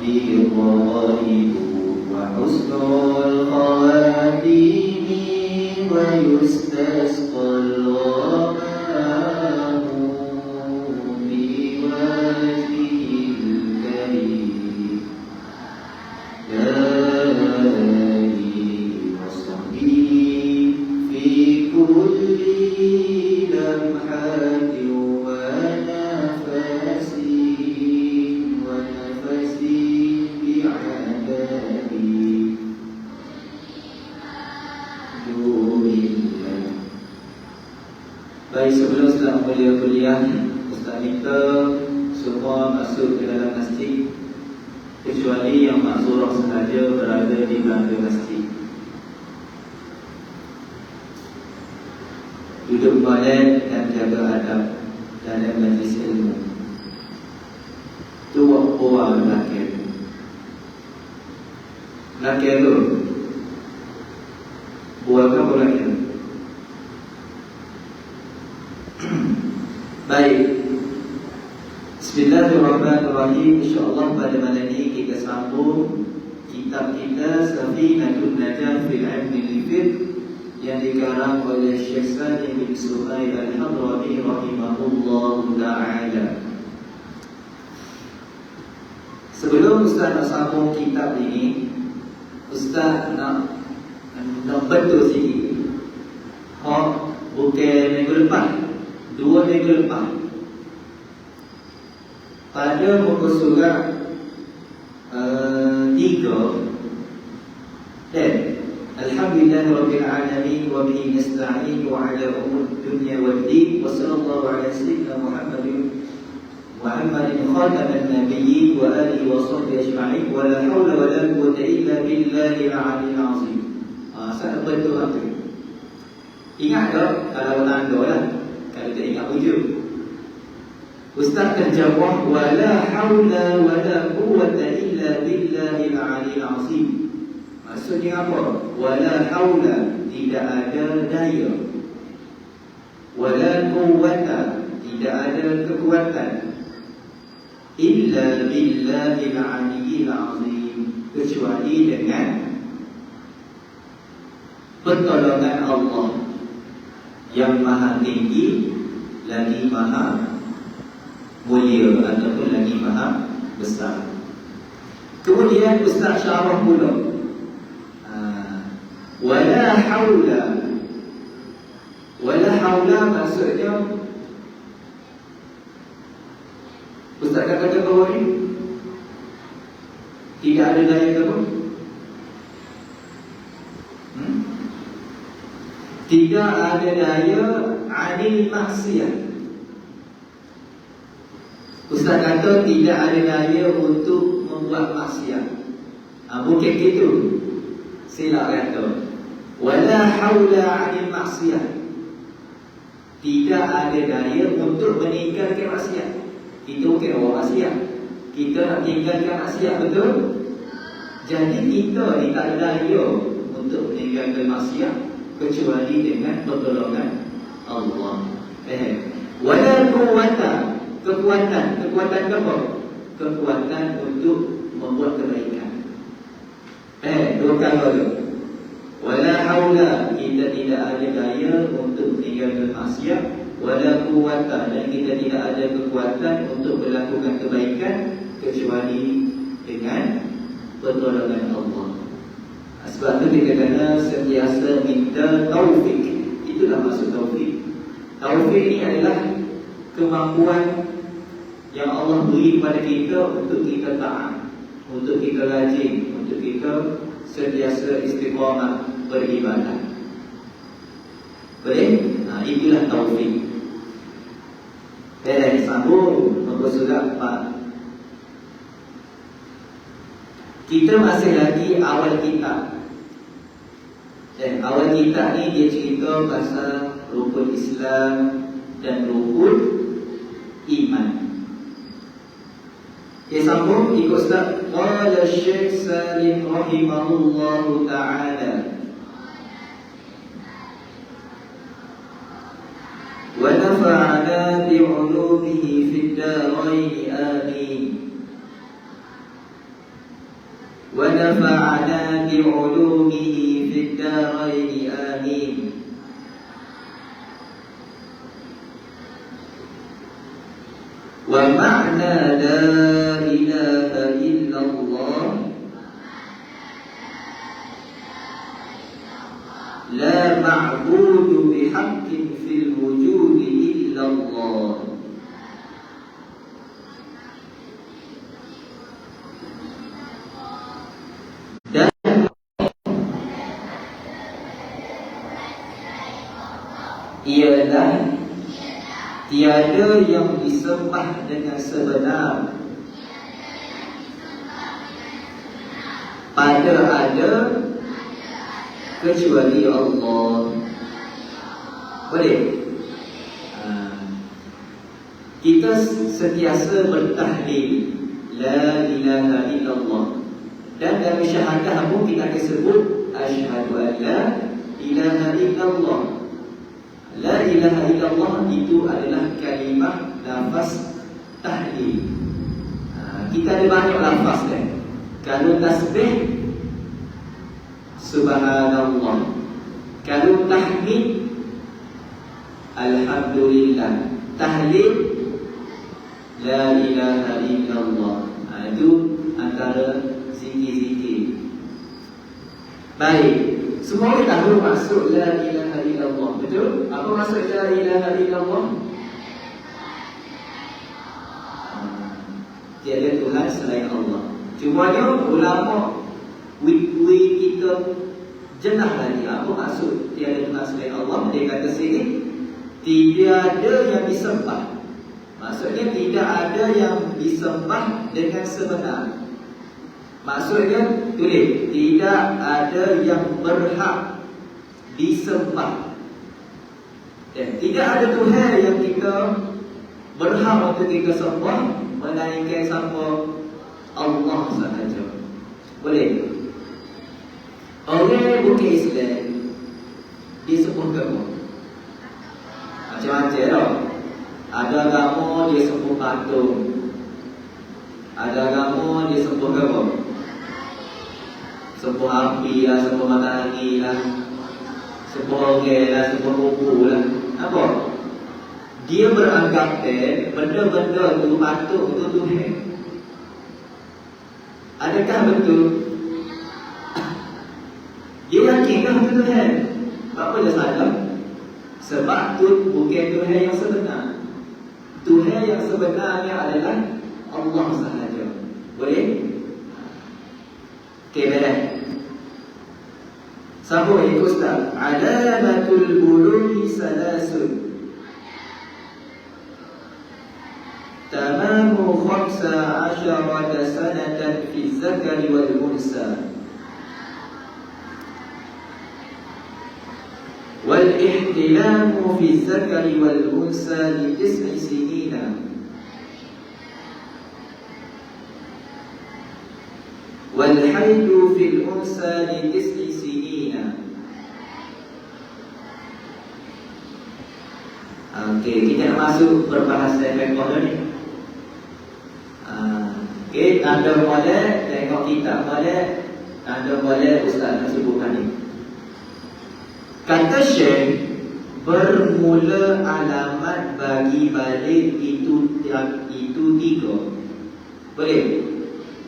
بالرغائب وحسن الخواتيم ويستسقى الغمام بوجهه الكريم آله وصحبه في كل لمحة ونفس Baik, sebelum Ustaz mula kuliah, Ustaz minta semua masuk ke dalam masjid kecuali yang makzurah sengaja berada di belakang masjid. Duduk molek dan jaga adab dalam majlis ilmu. Tu orang belakang. Belakang tu buat apa belakang? Baik, Bismillahirrahmanirrahim. InsyaAllah pada malam ini kita sambung kitab kita Safinatun Najah fil Ilmi al-Fiqh yang dikarang oleh Syekh Salim bin Suhail Al-Hadrami rahimahullahu ta'ala. Sebelum Ustaz nak sambung kitab ini, Ustaz nak betul sikit. Bukan minggu lepas, 2 minggu lepas, pada muka surat 3 dan Alhamdulillahirabbil alamin wa bihi nasta'in wa ala umur dunya waddin wa sallallahu ala sayyidina Muhammadin khataman nabiyyin wa alihi wa sahbihi ajma'in wa la hawla wa la quwwata illa billahi al-'aliyyil 'azim. Saya betul apa? Ingat tak kalau tanda lah. Kalau tak ingat hujung, Ustaz akan jawab wala haula wala quwwata illa billahil 'aliyyil 'azim. Maksudnya apa? Wala haula, tidak ada daya, wala quwwata, tidak ada kekuatan, illa billahil 'aliyyil 'azim, kecuali dengan pertolongan Allah yang maha tinggi lagi maha mulia ataupun lagi maha besar. Kemudian Ustaz syarah pula wala haula. Wala haula maksudnya Ustaz kata bahawa ini tidak ada daya apa? Tidak ada daya anil maksiat. Ustaz kata tidak ada daya untuk membuat maksiat. Bukan gitu, silap kata. Wala haula anil maksiat, tidak ada daya untuk meninggalkan maksiat. Kita bukan orang maksiat, kita nak tinggalkan maksiat, betul? Jadi kita ni tak ada daya untuk meninggalkan maksiat kecuali dengan pertolongan Allah. Wala quwwata, kekuatan apa? Kekuatan untuk membuat kebaikan. Dua kali. Wala haula, kita tidak ada daya untuk meninggalkan maksiat. Wala quwwata, dan kita tidak ada kekuatan untuk melakukan kebaikan kecuali dengan pertolongan Allah. Sebab itu kita kena sentiasa minta taufik. Itulah maksud taufik. Taufik ini adalah kemampuan yang Allah beri kepada kita untuk kita taat, untuk kita rajin, untuk kita sentiasa istiqamah beribadah. Boleh? Itulah taufik. Sambung muka surat 4. Kita masih lagi awal kitab. Awal kitab ni dia cerita pasal rukun Islam dan rukun iman. Sambung ikut Ustaz. Qala Syekh Salim rahimahullahu ta'ala. ونفعنا بعلومه في الدارين آمين ونفعنا بعلومه في الدارين آمين ومعنى لا إله إلا الله لا معبود بحق في الوجود إلا الله. Dan ialah tiada yang disembah dengan sebenar pada ada kecuali Allah. Boleh? Kita sentiasa bertahlil La ilaha illallah. Dan dalam syahadah pun kita akan sebut Asyhadu an la ilaha illallah. La ilaha illallah itu adalah kalimah lafaz tahlil. Kita ada banyak lafaz kan. Kalau tasbih Subhanallah. Kalau tahmid Alhamdulillah. Tahlil La ilaha illallah. Itu antara zikir-zikir. Baik, semua kita tahu maksud La ilaha illallah. Betul? Apa maksud La ilaha illallah? Tiada Tuhan selain Allah. Cumanya ulama kita jenah lagi. Apa maksud tiada Tuhan selain Allah? Dia kata sini tidak ada yang disembah. Maksudnya tidak ada yang disembah dengan sebenar. Maksudnya tulis tidak ada yang berhak disembah. Dan tidak ada Tuhan yang kita berhak untuk kita sembah melainkan siapa? Allah sahaja. Boleh? Orang bukan Islam dia sembah agama macam-macam tau. Ada agama dia sembah patung. Ada agama dia sembah agama sembah api lah, sembah matahari lah, sembah orang lah, sembah buku lah. Apa? Dia beranggap benda-benda tu patung itu Tuhan. Adakah betul? Dia yakinkah itu Tuhan? Apa dia salah? Sebab tu bukan Tuhan yang sebenar. Tuhan yang sebenarnya adalah Allah sahaja. Boleh? Okey, beres. Sambung ikut Ustaz. Alamatul bulughi salasun. Tamamu 15 sanatan fi zakari wal unsa. والاحتلام في الذكر والأنثى ل9 سنين والحيض في الأنثى ل9 سنين. Okey, kita nak masuk perbahasan fiqh ni. Okey, tanda molek tengok kitab molek, tanda molek ustaz nak sebutkan ni. Kata Syekh, bermula alamat bagi balik itu 3. Boleh?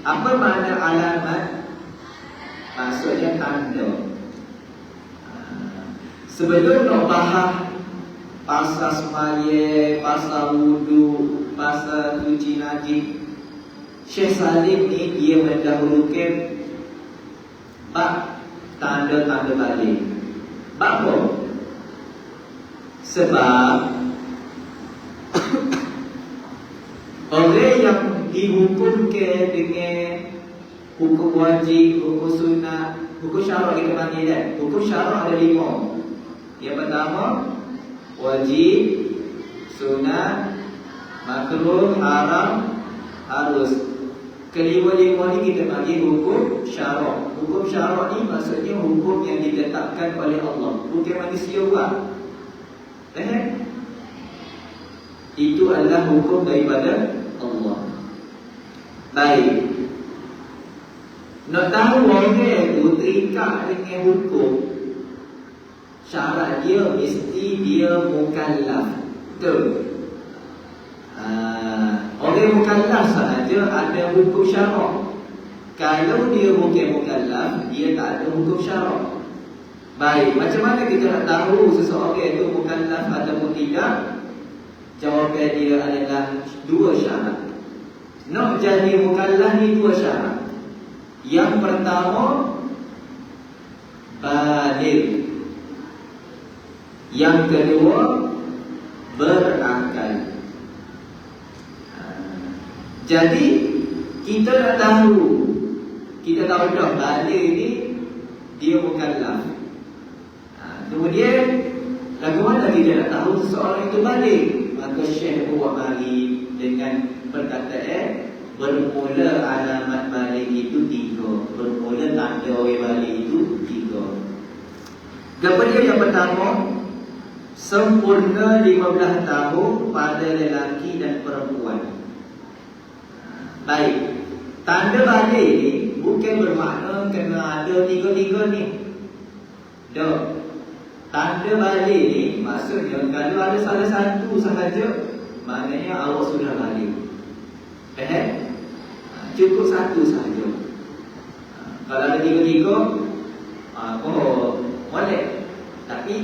Apa makna alamat? Maksudnya tanda. Sebelum nak bahas pasal semaya, pasal wudu, pasal cuci najis, Syekh Salim ni dia mendahulukan bab tanda-tanda balik. Apa? Sebab orang yang dihukumkan dengan hukum wajib, hukum sunnah, hukum syarak kita panggil kan? Hukum syarak ada 5. Yang pertama wajib, sunnah, makruh, haram, harus. Kelima-lima ni kita panggil hukum syarak. Hukum syarak ni maksudnya hukum yang ditetapkan oleh Allah, bukan manusia buat. Itu adalah hukum daripada Allah. Baik. Nak tahu orang itu terikat dengan hukum, syarat dia mesti dia mukallaf. Betul? Orang mukallaf sahaja ada hukum syarak. Kalau dia bukan mukallaf, dia tak ada hukum syarak. Baik, macam mana kita nak tahu seseorang itu mukallaf ataupun tidak? Jawapan dia adalah dua syarat. Nak jadi mukallaf ni dua syarat. Yang pertama, baligh. Yang kedua, berakal. Jadi kita nak tahu, kita tahu dah baligh ni dia mukallaf. Kemudian bagaimana kita nak tahu seseorang itu baligh? Maka Syekh buat mari dengan perkataan bermula alamat baligh itu tiga. Bermula tanda orang baligh itu tiga. Kepada yang pertama, sempurna 15 tahun pada lelaki dan perempuan. Baik, tanda baligh ni bukan bermakna kena ada tiga-tiga ni. Dah. Tanda baligh ni maksudnya kalau ada salah satu sahaja, maknanya awak sudah baligh. Faham? Cukup satu sahaja. Kalau ada tiga-tiga, boleh. Tapi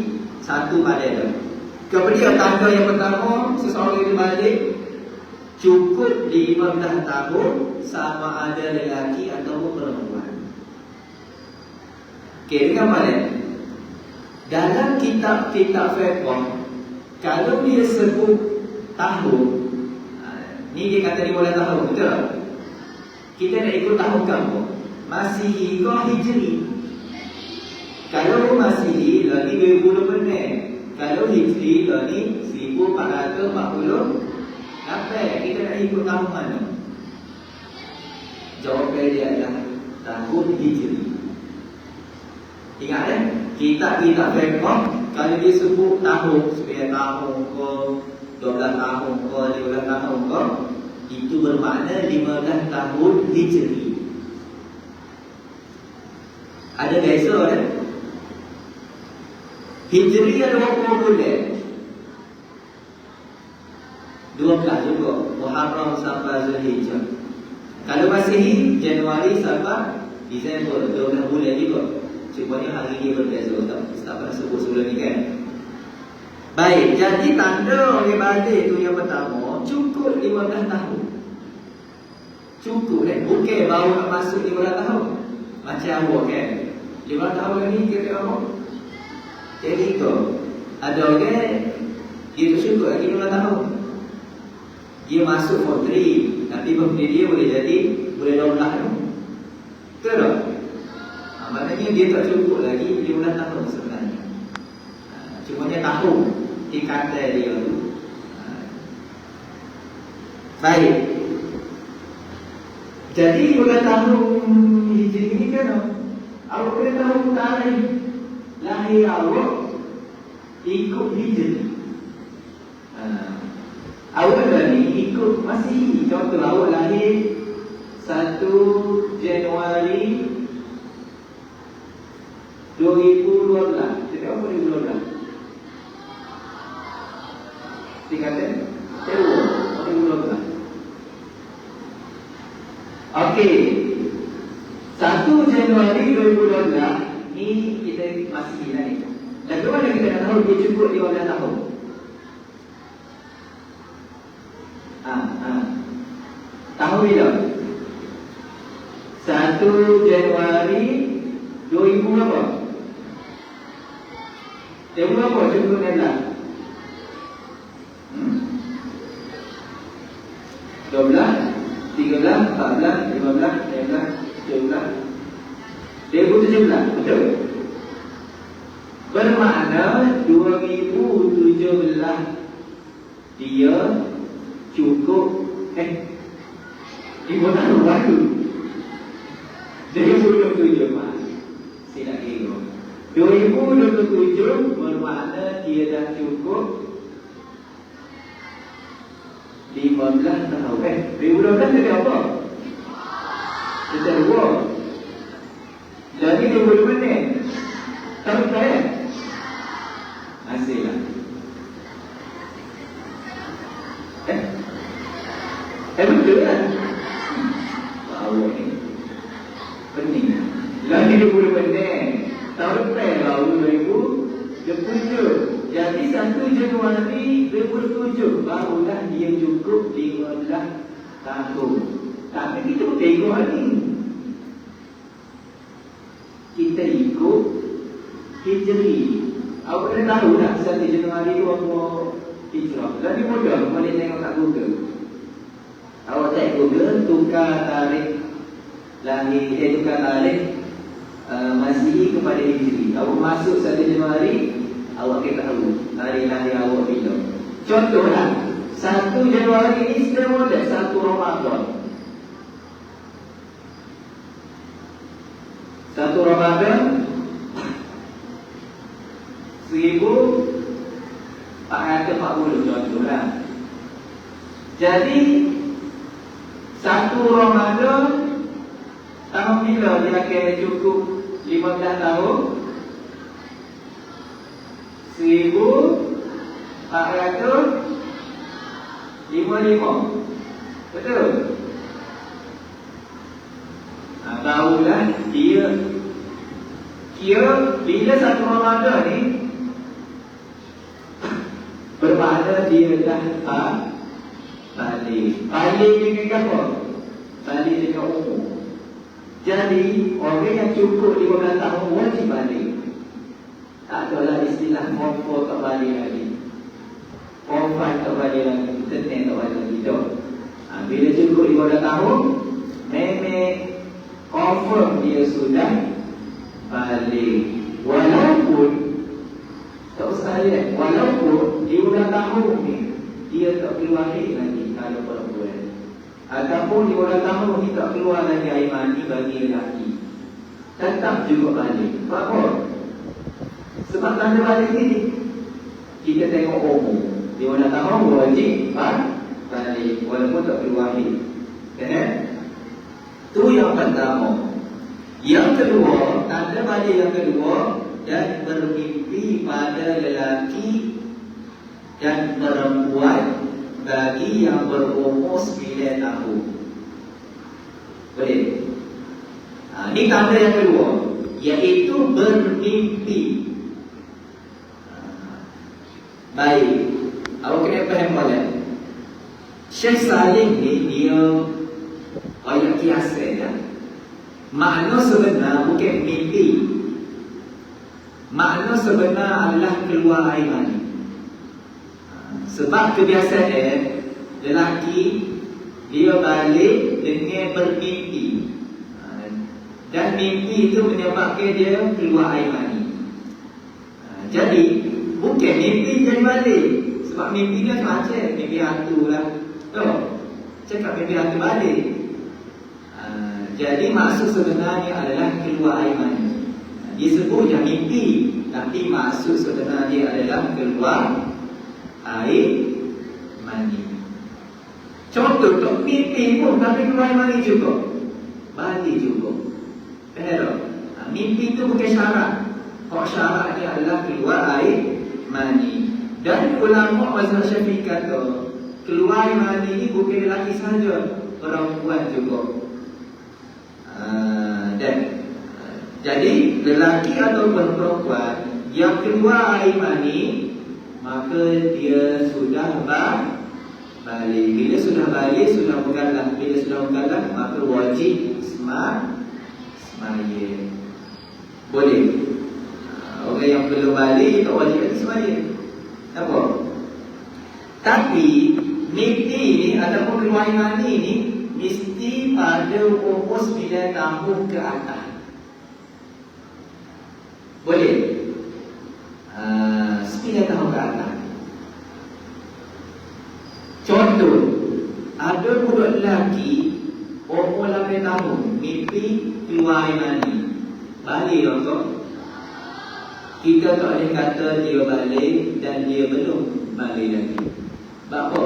satu pada dah. Kemudian tanda yang pertama, seseorang itu baligh cukup 15 tahun, sama ada lelaki atau perempuan. Okey, dengan mana? Dalam kitab-kitab fiqh, kalau dia sebut tahun, ni dia kata 15 tahun, betul tak? Kita nak ikut tahun kamu Masihi ke Hijri? Kalau Masihi, lagi 2020. Kalau Hijri, lagi 1440. Kita nak ikut tahun mana? Jawapan dia adalah tahun Hijri. Ingat kitab-kitab fiqh, kalau dia sebut tahun, 9 tahun ke, 12 tahun ke, 15 tahun ke, itu bermakna 15 tahun Hijri. Ada beza kan? Hijri ada berapa bulan? 12 juga. Muharram sampai Zulhijjah. Kalau Masihi, Januari sampai Disember, 12 bulan juga. Cumanya hari ini berbeza. Tak pernah sebut sebelum ni kan? Baik, jadi tanda orang baligh itu yang pertama, cukup 15 tahun. Cukup kan? Bukan baru nak masuk 15 tahun. Macam awak kan? 15 tahun ni kira apa? Jadi tu ada orang dia tu cukup lagi 15 tahun. Dia masuk form 3, tapi birthday dia boleh jadi boleh 12 tahun. Betul tak? Maknanya dia tak cukup lagi 15 tahun sebenarnya. Cumanya tahun tingkatan dia tu. Baik. Jadi 15 tahun Hijri ni kan, awak kena tahu tarikh lahir awak ikut Hijri. Awak tadi ikut Masihi. Contoh awak lahir 1 Januari 2012. Jadi apa 2012? Tingkatan 2012. Okey. 1 Januari 2012 ni kita masih lah ni. Dan bagaimana kita nak tahu dia cukup 15 tahun? Tahun bila? 1 Januari 2000 berapa? 2000 berapa? Cukup 16. 12, 13, 14, 15, 16, 17. 2017, betul? Bermakna 2017 dia cukup 5 tahun baru. 2027 mas. Saya nak kira 2027 bermakna dia dah cukup 15 tahun. 2012 jadi apa? Kita dua. Jadi 20 minit. Tahu tak? Hasillah. Betul kan? Awak ni pening. Lagi 20 minit. Tahun depan baru 2027. Jadi 1 Januari 2027 barulah dia cukup 15 tahun. Tapi kita pun tengok ni. Kita ikut Hijri. Awak kena tahu tak 1 Januari tu apa Hijrah. Lagi mudah boleh tengok kat Google. Awak cek Google tukar tarikh lahir, tukar tarikh Masihi kepada Hijri. Awak masuk 1 Januari, awak akan tahu hari lahir awak bila. Contohlah 1 Januari ni sedang ada 1 Ramadan. 1 Ramadan 1440 contohlah. Jadi 1 Ramadan tahun bila dia akan cukup 15 tahun? 1455. Betul? Barulah dia kira bila 1 Ramadan ni bermakna dia dah balik. Balik dengan apa? Balik dengan umur. Jadi orang yang cukup 15 tahun wajib balik. Tak adalah istilah form 4 tak balik lagi, form 5 tak balik lagi, internet tak balik lagi. Bila cukup 15 tahun memang confirm dia sudah balik. Walaupun tak usah lihat, walaupun 15 tahun ni dia tak keluar air lagi kalau perempuan, ataupun 15 tahun ni tak keluar lagi air mani bagi lelaki, tetap juga balik. Apa? Sebab tanda balik ni kita tengok umur 15 tahun wajib balik walaupun tak keluar air. Itu yang pertama. Yang kedua, tanda balik yang kedua, dan bermimpi pada lelaki dan perempuan bagi yang berumur 9 tahun. Boleh? Ini tanda yang kedua, iaitu bermimpi. Baik, awak kena faham balik. Syekh Salim ni dia ayat kiasan dah. Makna sebenar bukan mimpi. Makna sebenar adalah keluar air mani. Sebab kebiasaan lelaki dia balik dengan bermimpi. Dan mimpi itu menyebabkan dia keluar air mani. Jadi bukan mimpi jadi balik. Sebab mimpi dia macam mimpi hantu lah. Cakap mimpi hantu balik. Jadi maksud sebenarnya adalah keluar air mani. Disebut yang mimpi, tapi maksud sebenarnya adalah keluar air mani. Contoh, tak mimpi pun tapi keluar air mani juga, balik juga. Mimpi itu bukan syarat. Kalau syaratnya adalah keluar air mani. Dan ulama mazhab Syafi'i kata keluar air mani ini bukan lelaki saja, perempuan juga. Jadi lelaki atau perempuan yang keluar air mani, maka dia sudah balik. Bila sudah balik, sudah mukallaf. Bila sudah mukallaf, maka wajib semaya. Boleh. Orang yang belum balik tak wajib lagi semaya. Apa? Tapi mimpi ni ataupun keluar air mani ni mesti pada umur 9 tahun ke atas. Boleh? 9 tahun ke atas. Contoh, ada budak lelaki umur 8 tahun mimpi keluar air mani, balik tak? Kita tak boleh kata dia balik dan dia belum balik lagi. Sebab apa?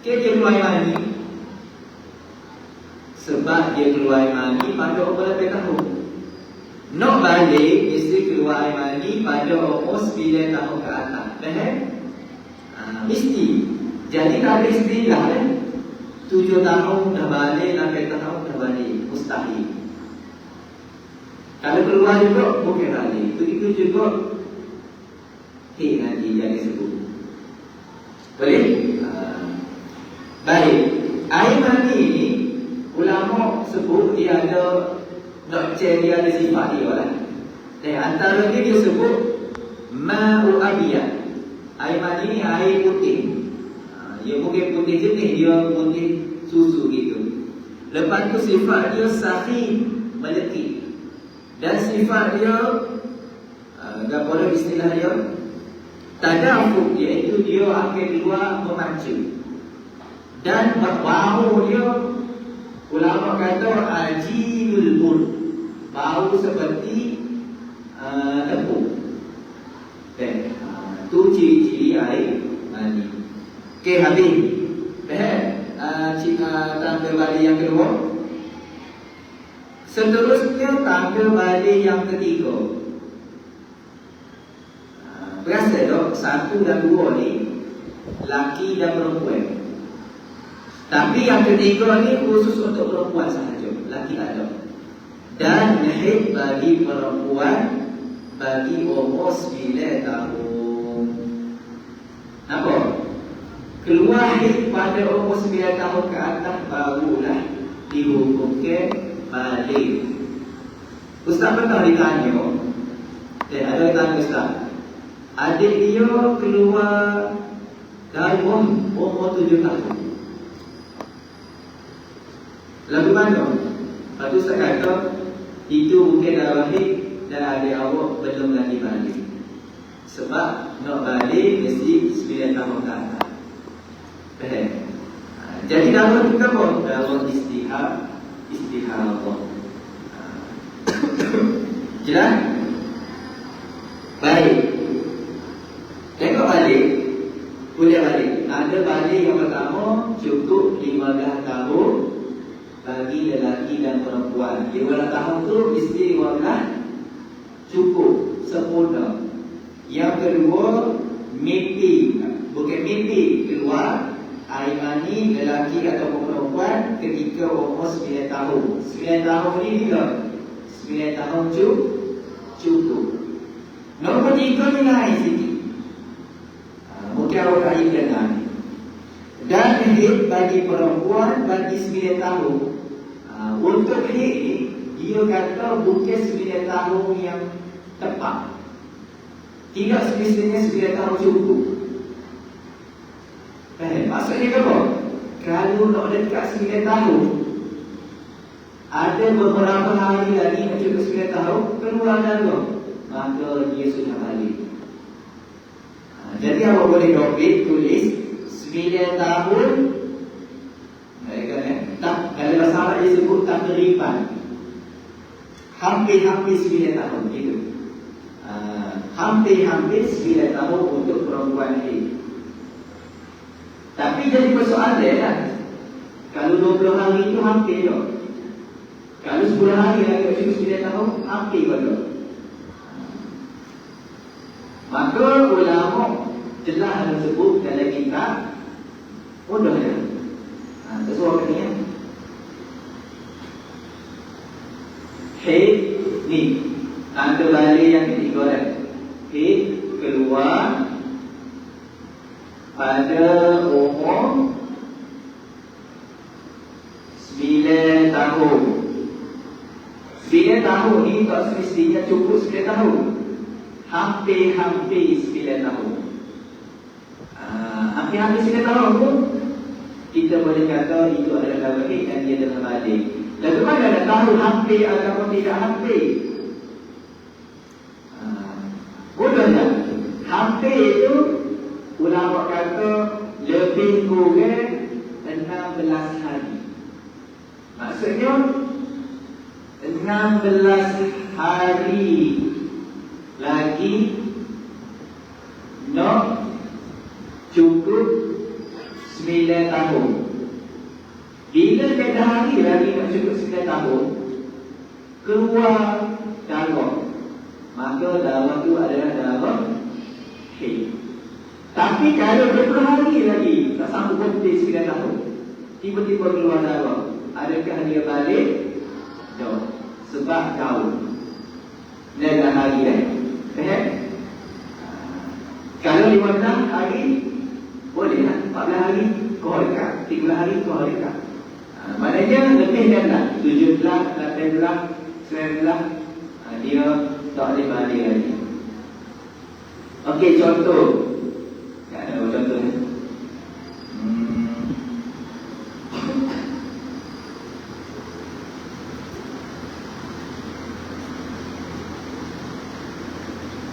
Dia keluar mani sebab dia keluar mani pada umur 8 tahun. Nak balik mesti keluar mani pada umur 9 tahun ke atas. Faham? Mesti. Jadi tak ada istilah 7 tahun dah balik, 8 tahun dah balik. Mustahil. Kalau keluar juga bukan balik. Begitu juga nanti yang disebut. Boleh? Baik. Air mani ni ulama sebut dia ada doktor, dia ada sifat dia lah. Dan antara dia sebut ma'u abiyah. Air mani ni air putih. Dia bukan putih jenis, dia putih susu gitu. Lepas tu sifat dia sahih, melekit. Dan sifat dia gapo istilah dia tadafuk, iaitu dia akan keluar memacu. Dan bau dia ulama kata ajilul bul, bau seperti tepung. Tu ciri-ciri air mani. Okey, habis. Tanda balik yang kedua. Seterusnya tanda balik yang ketiga. Berasa tak? 1 dan 2 ni laki dan perempuan. Tapi yang ketiga ni khusus untuk perempuan sahaja, laki ada. Dan haid bagi perempuan bagi umur 9 tahun. Apa? Keluar haid pada umur 9 tahun ke atas barulah dihukumkan balik. Ustaz pernah ditanya, ada yang tanya Ustaz, adik dia keluar dalam umur 7 tahun. Lalu mana? Lepas tu saya kata itu mungkin darah haid dan adik awak belum lagi balik. Sebab nak balik mesti 9 tahun ke atas. Faham? Jadi darah tu apa? Darah istihad, istihadah. Jelas? Baik. Tengok balik. Boleh balik. Ada balik yang pertama cukup 15 tahun bagi lelaki dan perempuan. 15 tahun tu mesti 15 cukup, sempurna. Yang kedua, mimpi. Bukan mimpi, keluar air mani lelaki atau perempuan ketika umur 9 tahun. 9 tahun ni bila? 9 tahun cukup. Nombor 3 ni lain sikit. Mungkin awak tak ingat dengar. Dan haid bagi perempuan bagi 9 tahun. Untuk haid ni, dia kata bukan 9 tahun yang tepat. Tidak semestinya 9 tahun cukup. Maksudnya apa? Kalau nak dekat 9 tahun, ada beberapa hari lagi nak cukup 9 tahun, keluar darah, maka dia sudah balik. Jadi awak boleh tulis 9 tahun. Tak, kalau bahasa Arab dia sebut takriban, hampir-hampir 9 tahun gitu. Hampir-hampir 9 tahun untuk perempuan ini. Tapi jadi persoalan lah, kalau 20 hari itu hampir tak? Kalau 10 hari lagi cukup 9 tahun, hampir tak? Maka ulama jelas ada sebut dalam kitab mudahnya. Sesuatu ni ya. Haid ni tanda balik yang ketiga dah. Haid keluar pada umur 9 tahun. 9 tahun ni tak semestinya cukup 9 tahun. Hampir-hampir 9 tahun. Hampir-hampir 9 tahun pun kita boleh kata itu adalah darah haid dan dia adalah balik. Lalu mana nak tahu hampir ataupun tidak hampir? Mudahnya, hampir itu ulama kata lebih kurang 16 hari. Maksudnya 16 hari lagi nak cukup 9 9 tahun. Bila dia dah hari lagi nak cukup 9 tahun, keluar darah, maka darah tu adalah darah haid. Tapi kalau beberapa hari lagi tak sambut berhenti 9 tahun, tiba-tiba keluar darah, adakah dia balik? Jauh. Sebab tahu dia dah hari kalau 15 hari boleh lah, 14 hari kohorika, 13 hari kohorika. Maknanya lebih dah 17, 18, 19 dia tak boleh balik lagi. Okey, contoh. Tak ada contoh ni.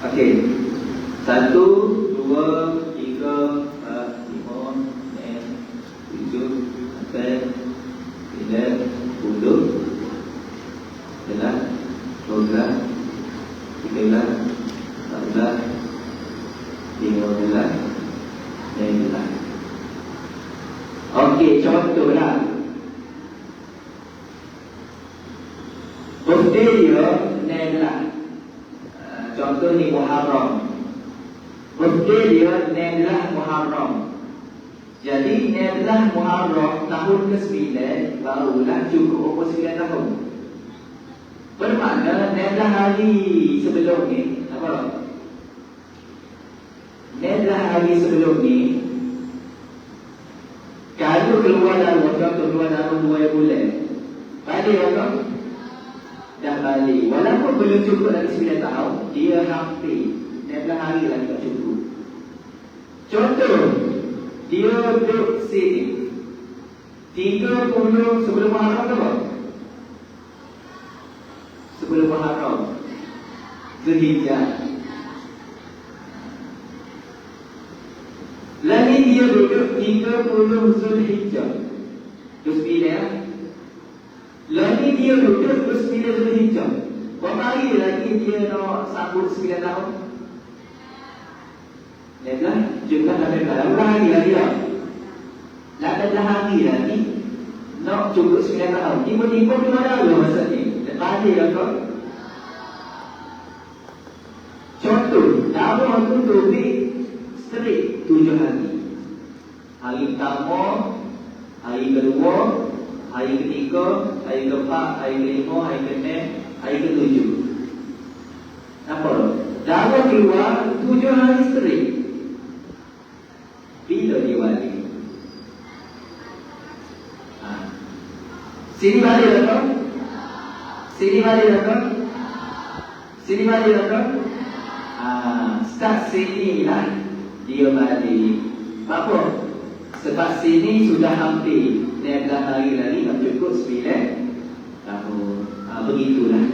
Okey. 1, 2, 3, 4, 5, 6, 7, 8, 9, 10, 11, 12, 13, 14, 15, 16. Okey, contohlah. Birthday dia 16. Contoh ni Muharram. Birthday dia 16 Muharram. Jadi 16 Muharram tahun ke-9 barulah cukup umur 9 tahun. Bermakna 16 hari sebelum ni, apa? 16 hari sebelum ni, kalau keluar darah, contoh keluar darah 2 bulan, balik apa? Dah balik. Walaupun belum cukup lagi 9 tahun, dia hampir 16 hari lagi tak cukup. Contoh, dia duduk sini 30 sebelum Muharram ke apa? Sebelum Muharram, Zulhijjah. Lagi dia duduk 30 Zulhijjah, 29. Lagi dia duduk 29 Zulhijjah. Berapa hari lagi dia nak sambut 9 tahun? Dia bilang jumlah sampai berapa hari lagi lah. 18 hari lagi nak cukup 9 tahun. Tiba-tiba keluar darah masa ni. Lepas dia lah kau. Contoh, darah tu lebih straight 7 hari. Hari pertama, hari kedua, hari ketiga, hari keempat, hari kelima, hari keenam, hari ketujuh. Apa? Darah keluar 7 hari straight. Bila dia balik? Sini balik lah kau? Sini balik lah kau? Sini balik lah kau? Start sini lah dia balik. Apa? Sebab sini sudah hampir 19 hari lagi nak cukup 9 tahun. Begitulah.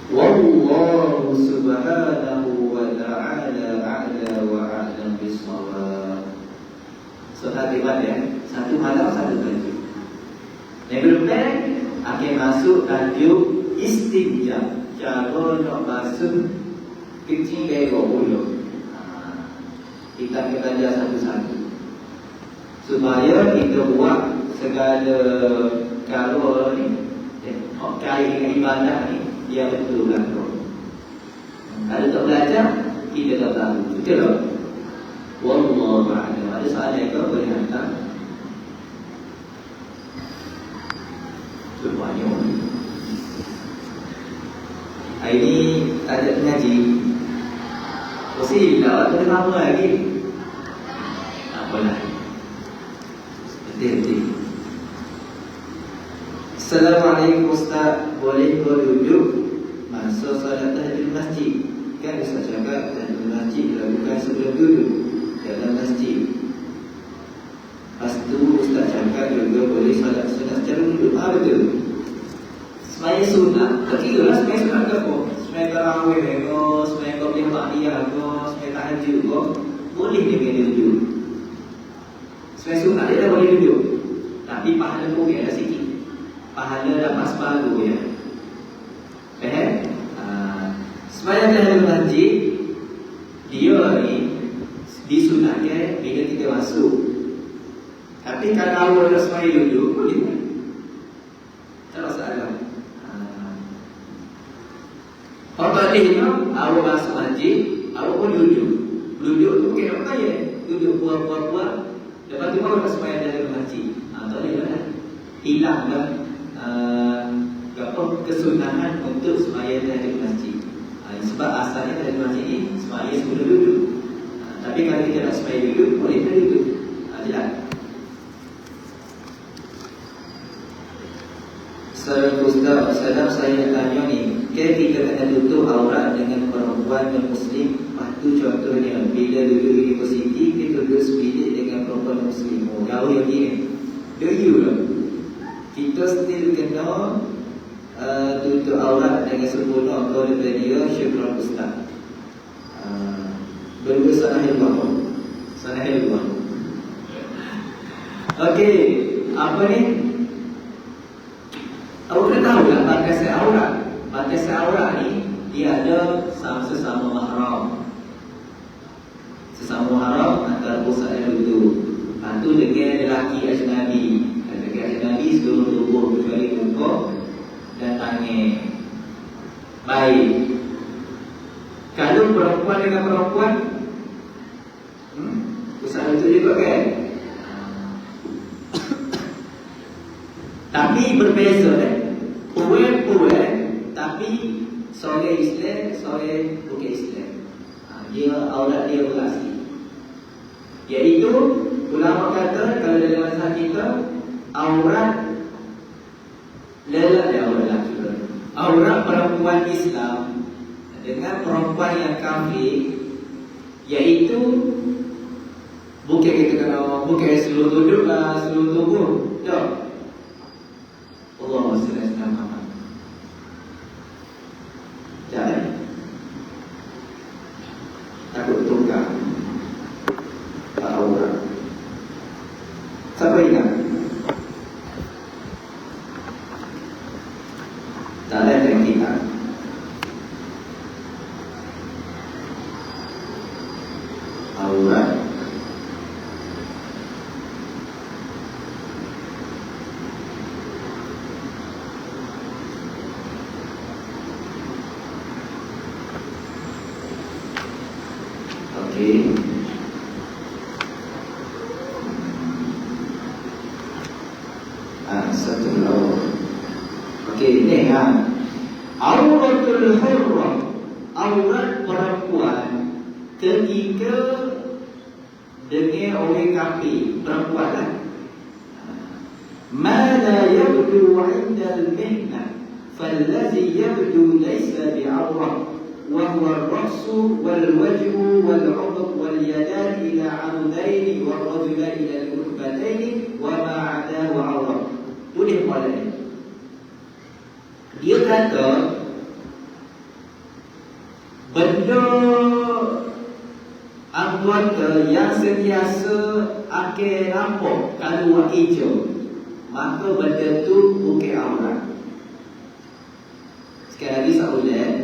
Wallahu subhanahu wa ta'ala a'la wa a'lam bis-shawab. So hadirat ya, satu malam satu tajuk. Yang berikutnya akan masuk tajuk istinja. Cara nak basuh kecil gaya mulut. Kita akan belajar satu-satu supaya kita buat segala kalau ni kait dengan ibadah ni dia betul lah. Kalau tak belajar kita tak tahu. Betul tak? Wallahu a'lam. Ada soalan ke boleh hantar. Semuanya. Hari ni ada pengaji. Mesti dah ada nama lagi. Apalah. Betul. Assalamualaikum Ustaz. Boleh kau duduk masa solat tahajud masjid? Kan Ustaz cakap tahajud masjid dilakukan sebelum duduk dalam masjid. Lepas tu Ustaz cakap juga boleh solat sunat secara duduk. Betul. Semaya sunat, tak kira lah semaya sunat ke apa. Semaya tarawih ke, semaya qabliyah ba'diyah ke, semaya tahajud ke, boleh dia kena duduk. Semaya sunat dia dah boleh duduk. Tapi pahala kurang dah sikit. Pahala dapat separuh ya. Semaya tahajud masjid kita ni disunatkan bila kita masuk. Tapi kalau awak nak sembahyang duduk, boleh kan? Tak masalah. Kalau tak boleh, awak masuk masjid, awak pun duduk. Duduk tu bukan nak kaya. Duduk buat-buat. Lepas tu awak nak sembahyang dalam masjid. Tak boleh lah. Hilanglah kesunahan untuk sembahyang dalam masjid. Sebab asalnya dalam masjid ni sembahyang sebelum duduk. Tapi kalau kita nak sembahyang duduk, boleh tak duduk. Jelas. Ustaz, saya nak tanya ni, kita kena tutup aurat dengan perempuan non-Muslim. Lepas tu contohnya, bila duduk universiti, kita duduk sebilik dengan perempuan Muslim. Jauh yang ni. Do you lah. Kita still kena tutup aurat dengan sempurna. Kau daripada dia, syukur Ustaz. Berdua sanah ilmu. Okey, apa ni? Awak kena tahu lah batas aurat ni dia ada sesama mahram. Sesama mahram antara pusat dan duduk. Lepas tu dengan lelaki ajnabi. Lelaki ajnabi seluruh tubuh kecuali muka dan tangan. Baik. Kalau perempuan dengan perempuan, pusat duduk juga kan? Tapi berbeza kan? Puan, tapi seorang Islam, seorang bukan Islam. Dia aurat dia berasi. Iaitu ulama kata kalau dalam mazhab kita aurat lelaki, aurat perempuan Islam dengan perempuan yang kafir, iaitu bukan kita kena bukan seluruh duduk lah, seluruh tubuh. Tak. Allah SWT jangan takut tunggang tak aurat. Siapa ingat? Tak ada yang kita aurat. Okey. Satu lawan. Okey, ni auratul hurrah, aurat perempuan ketika dengan orang kafir, perempuan lah. Ma la yabdu 'inda al-mihna fallazi yabdu laysa bi'awrah wa huwa ar-ra'su wal-wajhu wal-'unuq wal-yadan ila 'amudaini wal-rajula ila al-rukbataini wa ma 'adahu 'awrah. Boleh boleh. Dia kata benda anggota yang sentiasa akan nampak kalau warna hijau, maka benda tu bukan aurat. Sekali lagi saya ulang,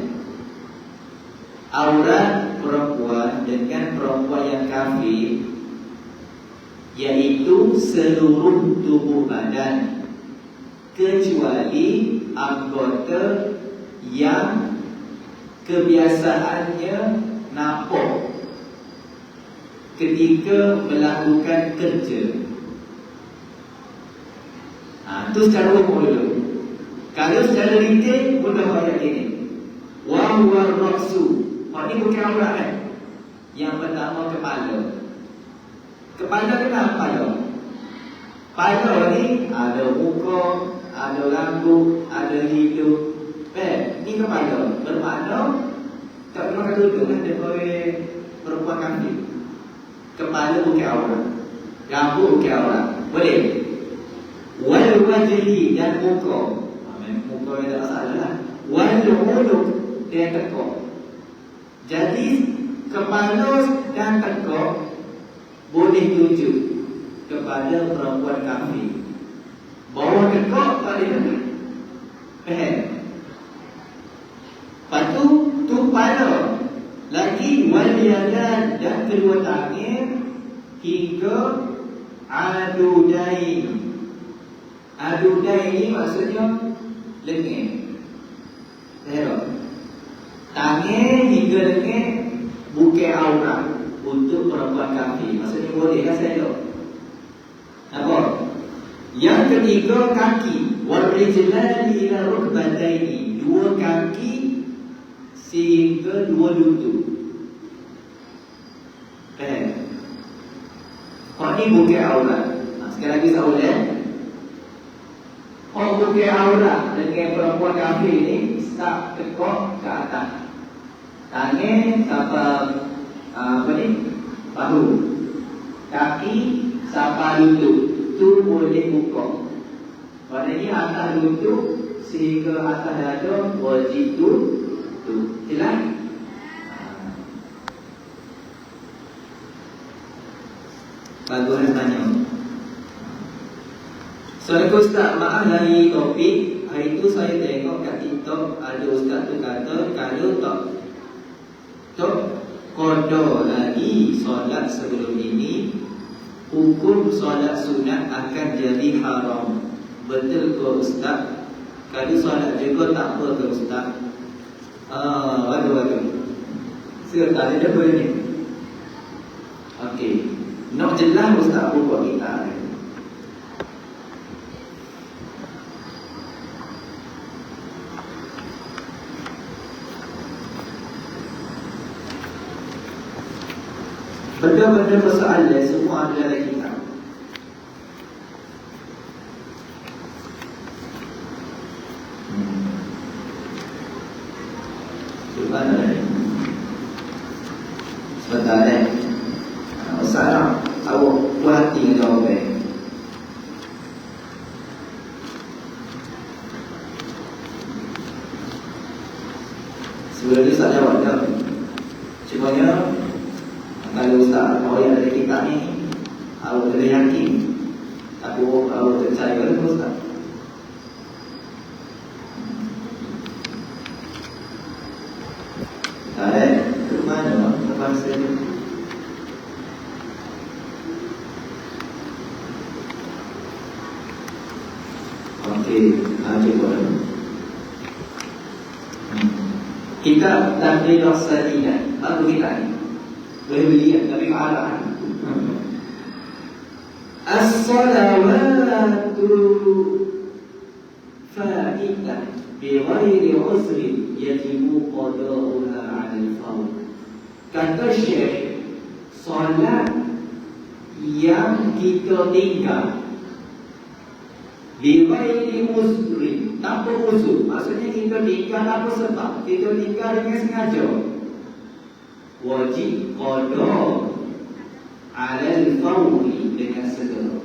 aurat perempuan dengan perempuan yang kafir iaitu seluruh tubuh badan kecuali anggota yang kebiasaannya nampak ketika melakukan kerja. Itu secara umum dulu. Kalau secara rinci, mudah ayat ini. Wa huwa ar-ra'su. Ini bukan aurat kan? Yang pertama kepala. Kepala kenapa kepala? Kepala ni ada muka, ada rambut, ada hidung. Ini kepala. Bermakna tak perlu kata duduk kan daripada perempuan kafir. Kepala bukan aurat, rambut bukan aurat. Boleh. Wal wajhi dan muka. Muka yang tak salah lah. Wal unuq dan tekak. Jadi kepala dan tekak boleh tunjuk kepada perempuan kafir. Bawah tekak tak boleh. Faham? Lepas tu kepala. Lagi wal yadan, dan kedua tangan hingga adudain. Adudain ni maksudnya lengan. Tengok. Tangan hingga lengan bukan aurat untuk perempuan kafir. Maksudnya boleh kan saya tahu. Apa? Yang ketiga kaki. Wal rijlani ila rukbataini. Dua kaki sehingga dua lutut. Kau ni bukan aurat. Sekali lagi saya ulang. Kau bukan aurat dengan perempuan kafir ni start tekuk ke atas. Tangan sampai apa ni? Bahu. Kaki sampai lutut. Tu boleh buka. Maknanya atas lutut sehingga atas dada wajib tu. Jelas? Bagus tanya. Soalnya ustaz, maaf dari topik. Hari tu saya tengok kat TikTok ada ustaz tu kata kalau tak qada lagi solat sebelum ini, hukum solat sunat akan jadi haram. Betul ke ustaz? Kalau solat juga tak apa ke ustaz? Waduh. Saya tak ada apa ni. Okey. Nak jelas ustaz buat kita. Benda-benda persoalan semua ada dalam kitab. Subhanallah. Sebentar Ustaz, awak puas hati dengan jawapan. Sebelum ni Ustaz jawab dah. Cumanya kalau Ustaz awak yang ada kitab ni, awak kena yakin. Awak percaya ke Ustaz? Ke mana? Lepas saya cuba. Kitab Tahrir As-Sadinah. Bagus kita ni. Boleh beli kan? Tapi kearah. As-salawatu fa'idah bighairi uzrin yajibu qada'uha 'ala al-fawr. Kata Syekh, solat yang kita tinggal bighairi uzrin, tanpa uzur. Maksudnya kita tinggal apa sebab? Kita tinggal dengan sengaja. Wajib qada 'ala al-fawri, dengan segera.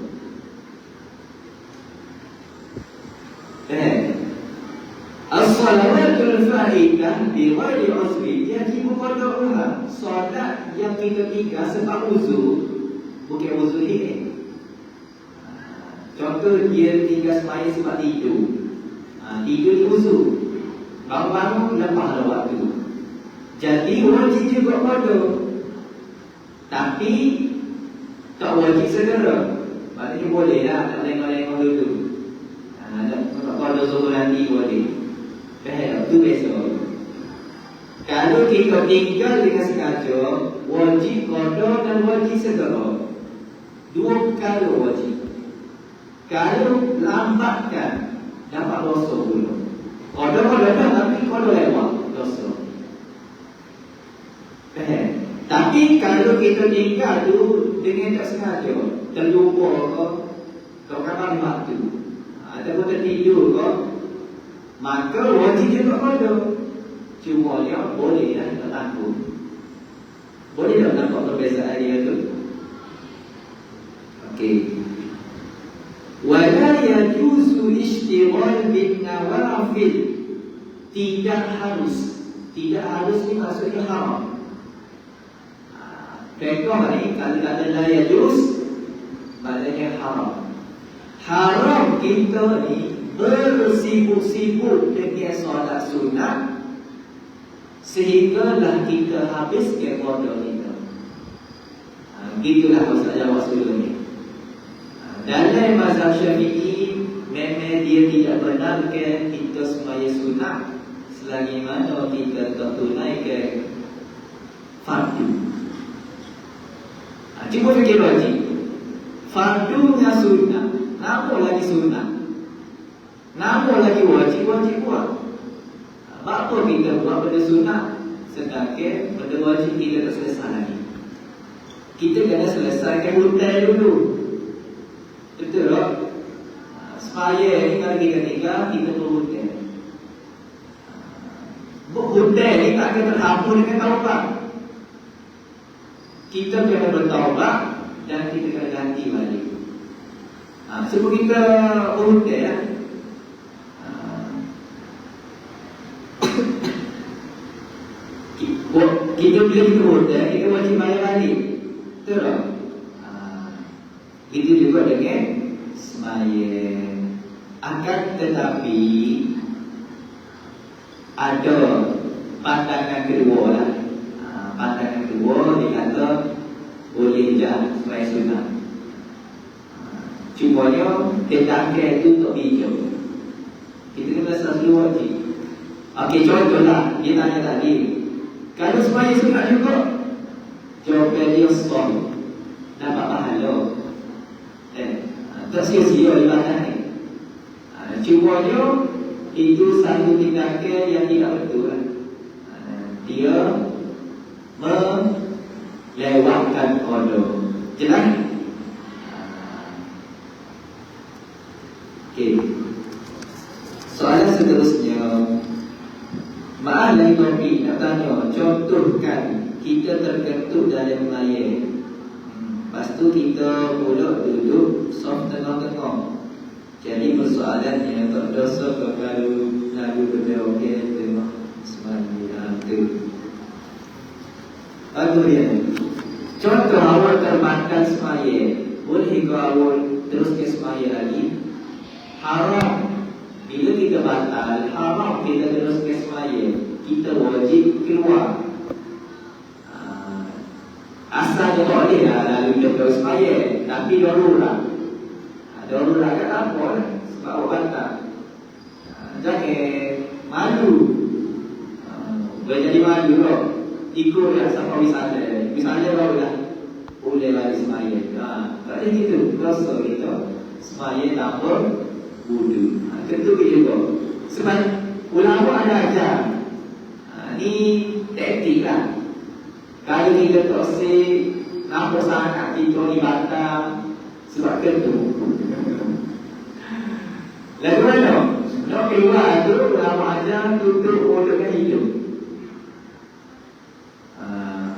As-salawatul fa'idah bighairi uzrin yajibu qada'uha. Solat yang kita tinggal sebab uzur, bukan uzur ini. Contoh dia tinggal sembahyang sebab tidur. Tidur ni uzur. Bangun-bangun lepas ada waktu. Jadi wajib juga qada. Tapi tak wajib segera. Maknanya boleh lah, tak lengah-lengah dulu. Nak qada zuhur nanti boleh. Itu biasa. Kalau kita tinggal dengan sengaja, wajib qada dan wajib segera. Dua perkara wajib. Kalau lambatkan, dapat dosa pula. Qada tapi qada lewat, dosa. Tapi kalau kita tinggal tu dengan tak sengaja, terlupa ke, kapan waktu, ataupun tertidur ke, maka wajib juga qada. Cuma dia boleh lah, tak takut. Boleh tak nampak perbezaan dia tu? Okey. Wala yajuzu ishtighal bin nawafil. Tidak harus ni maksudnya haram. Contoh ni kalau kata la yajuz, maknanya haram. Haram kita ni bersibuk-sibuk dengan solat sunat sehinggalah kita habiskan modal kita. Gitulah maksud jawab sebelum ni. Dalam mazhab Syafi'i memang dia tidak benarkan kita sembahyang sunat selagi mana kita tak tunaikan fardu. Cuba fikir logik. Fardunya sunat, nama lagi sunat, nama lagi wajib buat. Apa kita buat benda sunat sedangkan benda wajib kita tak selesai lagi. Kita kena selesaikan hutan dulu. Betul tak? Supaya ni kalau kita tinggal, kita berhutan. Hutan ni tak akan terhapus dengan taubat. Kita kena bertaubat dan kita kena ganti balik. Sebab kita berhutan, kita bila kita berhutan, kita wajib bayar balik. Betul tak? Itu juga dengan sembahyang. Akan tetapi ada pandangan kedua lah. Pandangan kedua dia kata boleh je sembahyang sunat. Cumanya tindakan itu tak bijak. Kita kena selalu wajib. Okey, contohlah dia tanya tadi, kalau sembahyang sunat juga, jawapan dia sah, dapat pahala. Tak sia-sia ibadah ni. Cumanya itu satu tindakan yang tidak betul. Dia melewatkan order. Jelas? Okey. Soalan seterusnya, maaf lagi topik nak tanya, contohkan kita terketuk dalam mayat. Lepas tu kita pula duduk soft tengah-tengah. Jadi persoalannya tak dosa ke kalau lagu benda okey tengok sembahyang tu. Aduh ya. Contoh awal terbatal sembahyang, boleh ke awal terus ke sembahyang lagi? Haram. Bila kita batal, haram kita terus ke sembahyang. Kita wajib keluar. Asalnya tak boleh lah lalu dia terus sembahyang, tapi darurat. Darurat kan apa lah? Sebab awak batal. Jangan malu. Boleh jadi malu tak? Ikut lah sampai wisata. Wisata baru lah boleh lagi sembahyang. Tak ada gitu. Rasa kita sembahyang tanpa wudu. Tentu juga. Sebab ulama ada ajar. Ni taktik lah. Kalau kita tak say nampak sangat kita ni batal sebab tentu. Lalu mana? Nak keluar tu ulama ajar tutup mulut dengan hidung.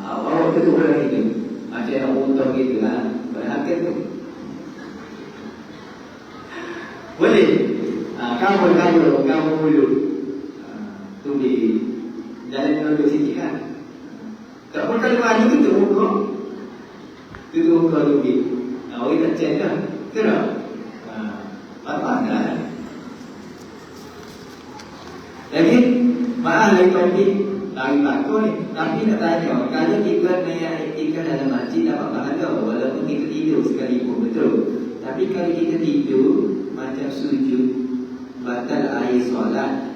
Awak tutup mulut dengan hidung. Macam nak untung gitu lah. Berhati tu. Boleh? Kamu mulut. Tu di jalan menuju sikit kan? Tak pun kalau maju tutup muka. Tutup muka dulu. Orang tak cek dah. Betul tak? Pandang. Jadi, maaf lagi topik lagi takut ni. Tapi nak tanya, kalau kita naik ikan dalam masjid dapat pahala walaupun kita tidur sekalipun, betul. Tapi kalau kita tidur macam sujud, batal air solat,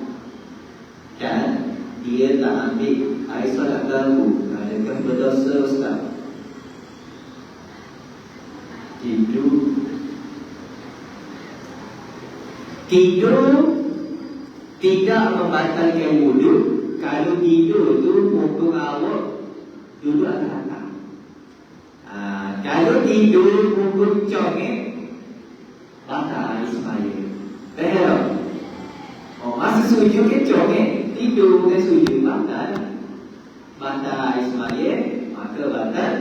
dan dia tak ambil air solat ganggu, adakah berdosa Ustaz? Tidur tidak membatalkan wuduk. Kalau tidur tu muka awak duduk atas tangan. Kalau tidur muka congek, batal sembahyang. Faham? Masa sujud ke congek, tidur bukan sujud, batal. Batal sembahyang, maka batal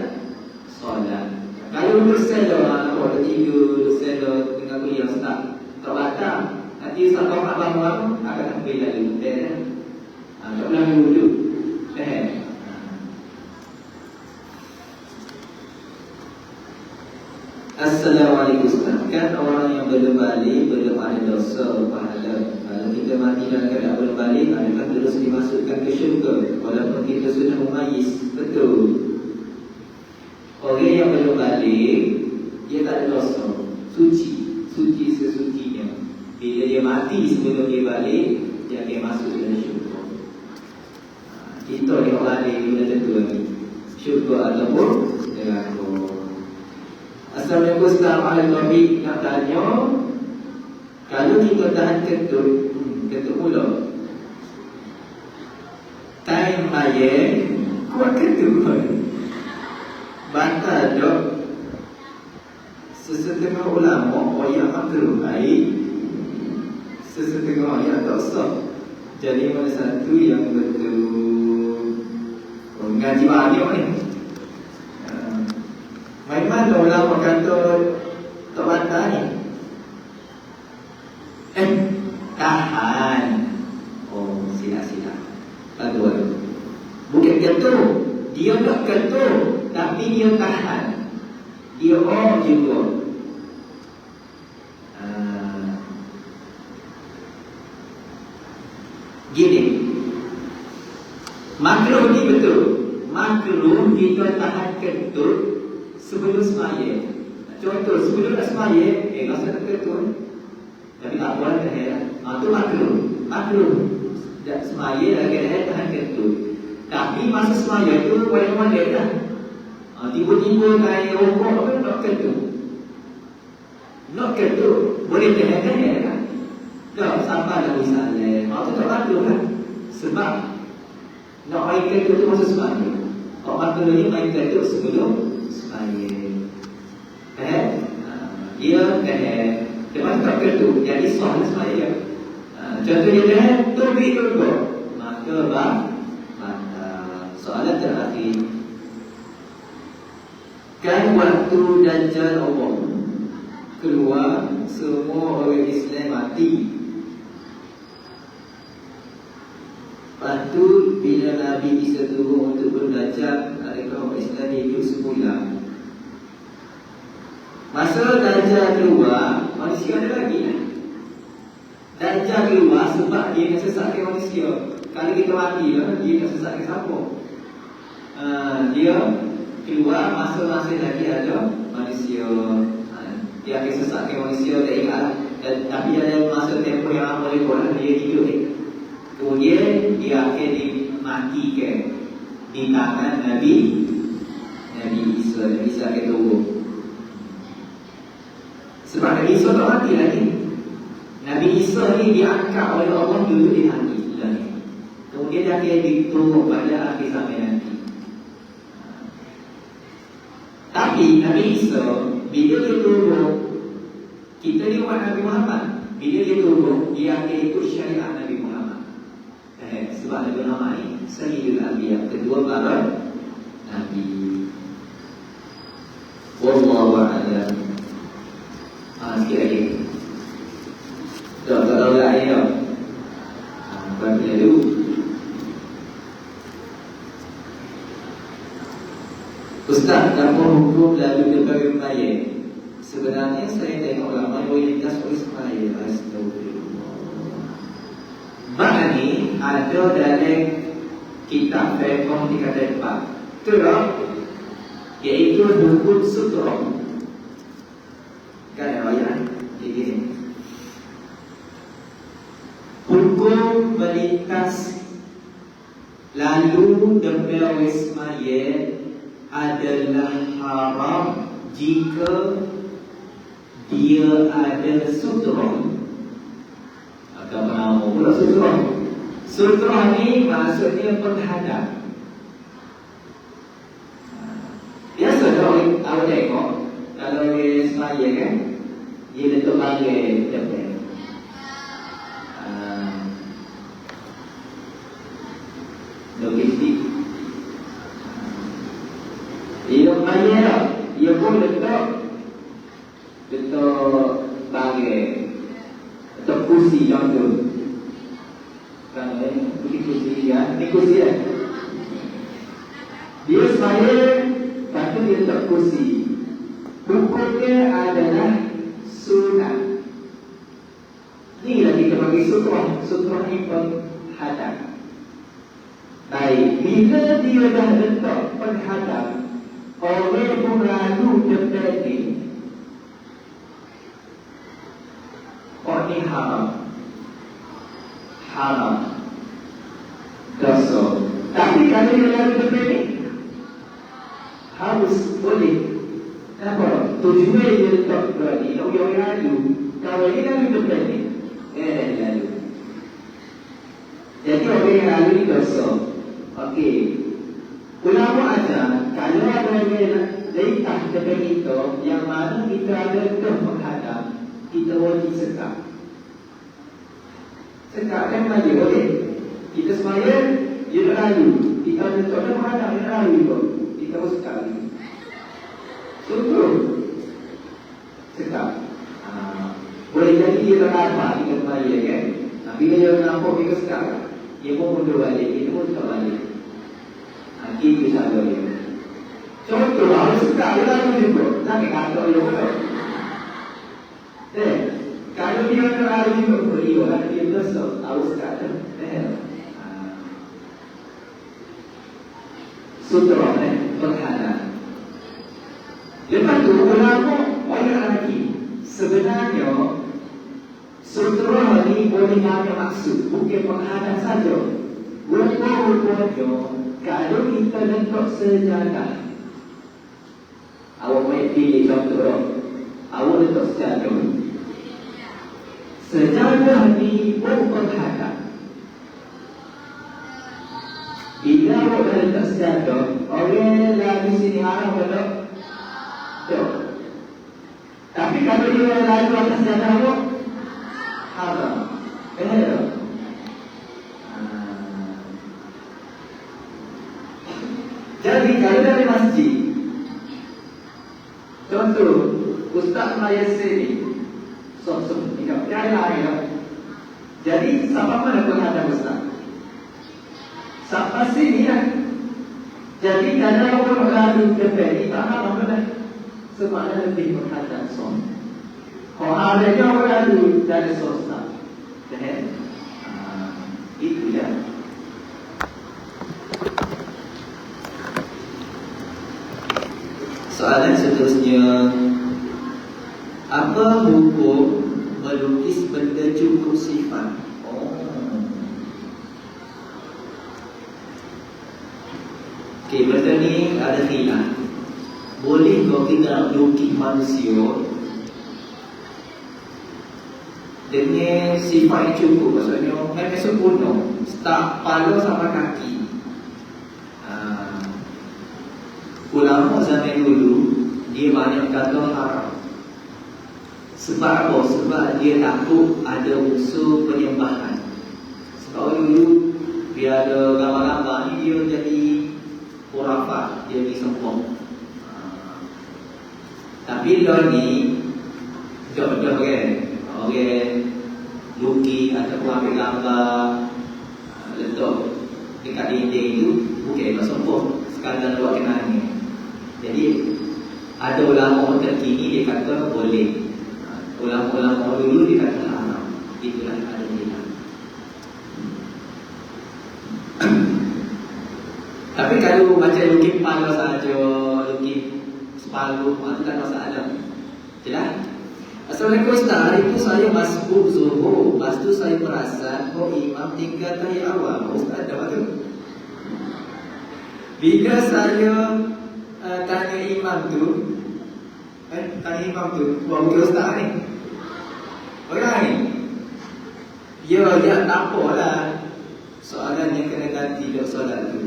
solat. Kalau duduk sedar, kalau tidur sedar tengah kuliah Ustaz, tak batal. Nanti Ustaz tahu abang-abang akan ambil lagi. Tak pernah wuduk. Assalamualaikum Ustaz. Kan orang yang belum balik belum ada dosa pahala. Kalau kita mati dalam keadaan belum balik, adakah terus dimasukkan ke syurga walaupun kita sudah memayis. Betul. Orang yang belum balik, dia tak ada dosa. Suci sesucinya. Bila dia mati sebelum dia balik, dia akan masuk dalam syurga. Kita yang balik guna tentu lagi syurga ataupun neraka. Assalamualaikum warahmatullahi wabarakatuh. Nak tanya, kalau kita tahan ketut mulut, time mayat kuat ketut batal dok. Sesetengah ulama ayat makruh baik, sesetengah ayat tak sah. Jadi mana satu yang betul? Ngaji banyak ni. Mana ulama kata tak batal ni? Tahan. Oh, sila-sila. Lalu. Bukan ketuk. Dia tak ketuk, tapi dia tahan. Dia juga. Gini. Makruh ni betul. Makruh kita tahan ketuk sebelum semaya. Contoh, sebelum nak semaya, rasa tak ketuk. Tapi tak boleh dah. Itu makruh. Tak semaya lagi tahan ketuk. Tapi masa semaya tu mana dah. Tiba-tiba kaya rokok apa nak ketuk. Nak ketuk boleh tahan kan? Tak sampai dah misalnya. Itu tak makruh kan? Sebab nak main ketuk tu masa semaya. Kalau makruhnya main ketuk sebelum semaya. Dia lepas tak ketuk, jadi soal semaya. Contohnya dia terbit juga, maka soalan terakhir, kan waktu Dajjal Allah keluar, semua orang Islam mati. Lepas tu bila Nabi bisa turun untuk berdajjal, adakah orang Islam hidup semula? Masa Dajjal keluar, manusia ada lagi kan? Dajjal keluar sebab dia nak sesatkan manusia. Kalau kita mati lah, dia nak sesatkan siapa? Dia keluar, masa-masa lagi ada manusia. Dia akan sesatkan manusia, tak ingat. Tapi ada masa tempoh yang boleh buat, dia hidup ni. Kemudian dia akan dimatikan di tangan Nabi Isa. Nabi Isa akan turun. Sebab Nabi Isa tak mati lagi. Nabi Isa ni diangkat oleh Allah dulu di hati. Kemudian dia akan diturun pada akhir zaman nanti. Tapi Nabi Isa, bila dia turun, kita ni umat Nabi Muhammad. Bila dia turun, dia akan ikut syariat Nabi Muhammad. Sebab Nabi Muhammad ni Sayyidul Anbiya, kedua para Nabi. Wallahu a'lam. Sikit lagi. Tak tahu lagi dah. Bagi dulu. Ustaz, dalam hukum lalu berbagai mayat. Sebenarnya saya tengok lama loyalitas oleh semaya. Astagfirullah. Bak ni ada dalam kitab fiqh di kata 4. Terang, iaitu hukum sutra. Kan ada ayat begini. Hukum melintas lalu demi mayat adalah haram jika dia ada sutra. Atau nama pula sutra. Sutra ni maksudnya penghadap. Biasa kalau awak tengok, kalau dia semaya kan, dia letak bagai depan. Logistik. Dia semaya tak? Dia pun letak bagai atau kursi contoh. Kan kursi kan? Ini kursi kan? Dia semaya, lepas tu dia letak kursi. Hukumnya adalah sunat. Inilah kita bagi sutra. Sutra ni penghadap. Baik, bila dia dah letak penghadap, orang pun lalu dekat ni. Oh, ni haram. Haram. Dosa. Tapi kalau dia lalu dekat ni, harus boleh. Kenapa? Tujuan dia letak dekat ni, orang lalu. Kalau dia lalu dekat ni, lalu. Jadi orang yang lalu ni dosa. Okey. Ulama ajar, kalau ada yang letak dekat kita, yang mana kita ada dah menghadap, kita wajib sekat. Sekat kan maju boleh. Kita semaya, dia nak lalu. Kita letak dah menghadap, dia nak lalu juga. Kita pun sekat lagi. Terus sekat. Boleh jadi dia tak nampak kita semaya kan. Bila dia nampak kita sekat, dia pun mundur balik, kita pun sekat balik. Itu sahaja dia. Contoh, harus sekat dia lalu juga. Jangan kata dia pula. Kalau dia nak lalu juga pun dia kan dia dosa. Harus sekat dia. Sutra penghadap. Lepas tu, ulama banyak lagi. Sebenarnya sutra ni boleh ada maksud, bukan penghadap saja. Rupa-rupanya kalau kita letak sejadah, awak main pilih contoh, awak letak sejadah. Sejadah ni pun penghadap. Bila awak dah letak sejadah, orang lalu sini haram tak? Tak. Tapi kalau dia lalu atas sejadah awak, haram. Tak? Jadi kalau dari masjid, contoh Ustaz Malaysia ni, sok-sok ingat tiada ya. Jadi siapa mana penghadap Ustaz? Siapa sini ya? Jadi kalau orang lalu depan ni tak apa dah. Sebab ada lebih menghadap son. Kalau ada orang lalu dari Ustaz, itu ya. Soalan seterusnya, apa hukum melukis benda cukup sifat? Okey, benda ni ada khilaf. Boleh kau kita lukis manusia dengan sifat yang cukup, maksudnya memang sempurna, start kepala sampai kaki. Ulama zaman dulu dia banyak kata haram. Sebab apa? Sebab dia takut ada unsur penyembahan. Sebab dulu dia ada gambar-gambar ni, dia jadi khurafat, dia jadi sempong. Tapi dah ni dah kan, orang lukis ataupun ambil gambar letak dekat dinding itu bukan sempong, sekadar buat kenangan. Jadi ada ulama terkini dia kata boleh, ulama-ulama dulu dia kata haram. Itulah ada dia. Tapi kalau macam lukis kepala saja, lukis separuh, itu tak masalah. Jelas? Assalamualaikum Ustaz, hari itu saya masbuk zuhur, lepas tu saya perasan imam tinggal tahiyat awal. Ustaz ada apa tu? Bila saya tanya imam tu, buat Ustaz ni, orang ni, dia tak apalah, soalan yang kena ganti dah soalan tu.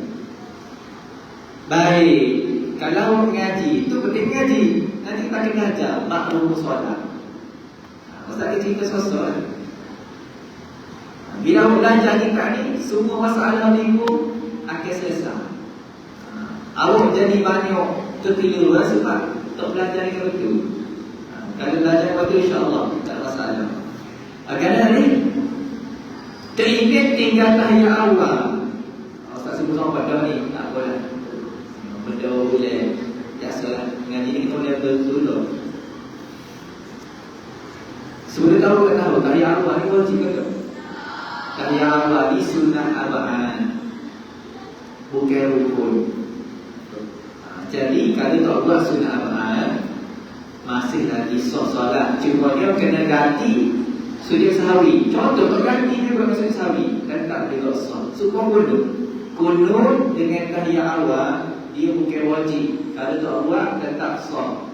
Baik, kalau mengaji, itu penting ngaji. Nanti kita kena ajar makhluk soalan. Ustaz kita sosok. Bila awak belajar kita ni, semua masalah minggu akan selesai. Awak jadi banyak terkeliru sebab tak belajar dengan betul. Kalau belajar betul, insya-Allah tak masalah. Kerana ni teringat tinggal tahiyat awal. Ustaz sebut sama pada ni, tak apalah. Benda boleh biasalah. Ngaji ni kita boleh betul. Sebelum tahu tak tahu tahiyat awal ni wajib ke tak? Tahiyat awal ni sunnah arba'an. bukan rukun. Jadi kalau tak buat sunat amal, masih lagi solat. Cuma dia kena ganti sujud sahwi. Contoh tak ganti dia buat sujud sahwi dan tak boleh sah. Semua kunut dengan tahiyat awal dia bukan wajib. Kalau tak buat tetap sah.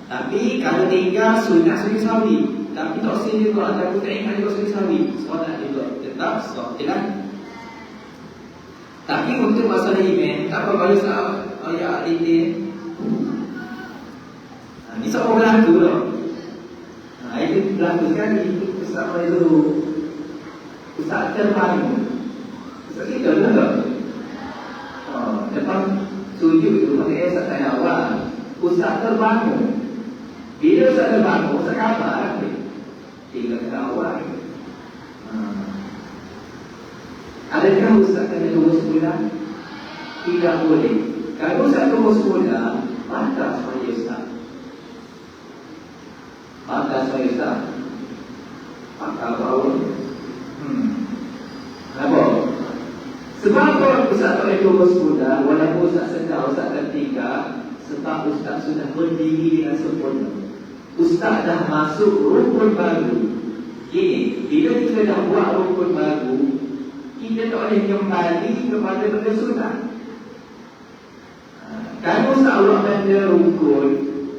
Tapi kalau tinggal sunat sujud sahwi, tapi tak sah juga, ataupun tak ingat juga sujud sahwi, solat juga tetap sah. Jelas? Tapi untuk masalah iman, tak apa kalau ayat detail. Ni seorang berlaku tau. Itu berlaku sekali. Ustaz boleh dulu. Ustaz terbangun. Ustaz kita dulu tak? Depan sujud tu, maknanya Ustaz tanya awal. Ustaz terbangun. Bila Ustaz terbangun, Ustaz khabar. Tinggal kata awal. Adakah Ustaz kena tunggu sebulan? Tidak boleh. Kalau Ustaz tunggu sebulan, maka supaya Ustaz. Maka supaya Ustaz. Maka apa? Kenapa? Sebab kalau Ustaz tak boleh tunggu sebulan, walaupun Ustaz sedar, Ustaz tertinggal, sebab Ustaz sudah berdiri dengan sempurna. Ustaz dah masuk rukun baru. Gini, bila kita dah buat rukun baru, kita tak boleh kembali kepada benda sunat. Kalau Ustaz buat benda rukun,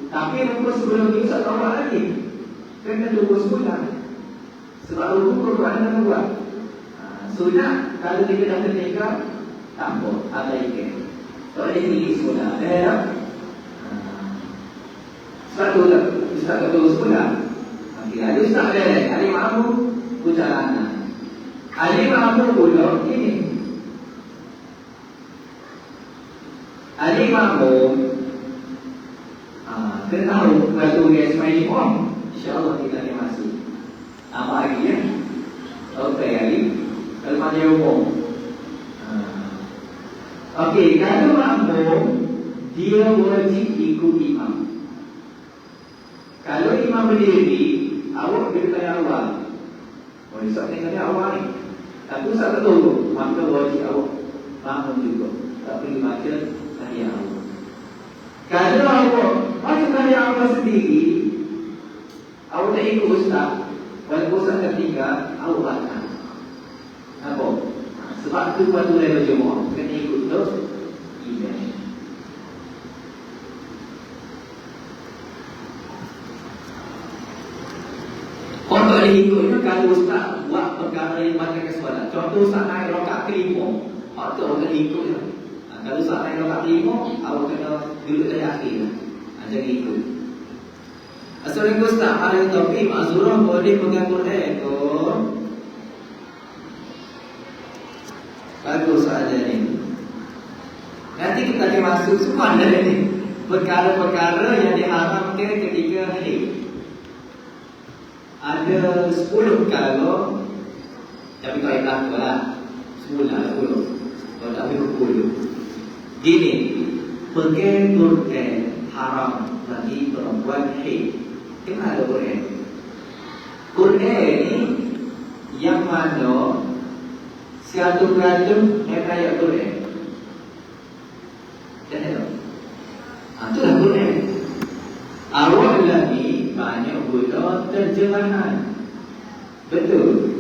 tapi rukun sebelum ni Ustaz tak buat lagi, kena tunggu sebulan. Sebab rukun mana buat. Sunat, kalau kita dah tertinggal, tak apa, abaikan. Tak boleh tinggi sebulan. Sebab tu Ustaz tak tunggu sebulan. Lalu Ustaz ada hari makmum perjalanan. Ahli makmum pula ini. Ahli makmum kita tahu waktu dia semain imam, insyaAllah kita akan masuk. Apa lagi ya? Okey Ali, kalau macam umum. Okey, kalau makmum dia wajib ikut imam. Kalau imam berdiri, awak berdiri awal. Boleh Ustaz tengok dia awal ni. Tapi Ustaz tak tahu, maka wajib awak makmum juga. Tak perlu baca tahiyat awal. Kalau awak baca tahiyat awal sendiri, awak tak ikut Ustaz, walaupun Ustaz tertinggal, awak baca. Apa? Sebab tu peraturan berjemaah, kena ikut tu imam. Orang tak boleh ikut kalau Ustaz buat perkara yang macam solat. Contoh Ustaz naik rakaat kelima, awak tu orang kena ikut je. Kalau Ustaz naik rakaat kelima, awak kena duduk dari akhir. Jangan ikut. Assalamualaikum Ustaz, ada topik Ma'zurah boleh pegang Quran ke? Bagus soalan ni. Nanti kita akan masuk semua dari ni. Perkara-perkara yang diharamkan ketika haid. Ada 10 perkara, tapi tak berlaku lah. 10. Kalau tak boleh 10. Gini, pegang Quran haram bagi perempuan haid. Kenapa ada Quran? Quran ni yang mana 100% ayat Quran. Tak ada. Itulah Quran. Awak lagi banyak pula terjemahan. Betul.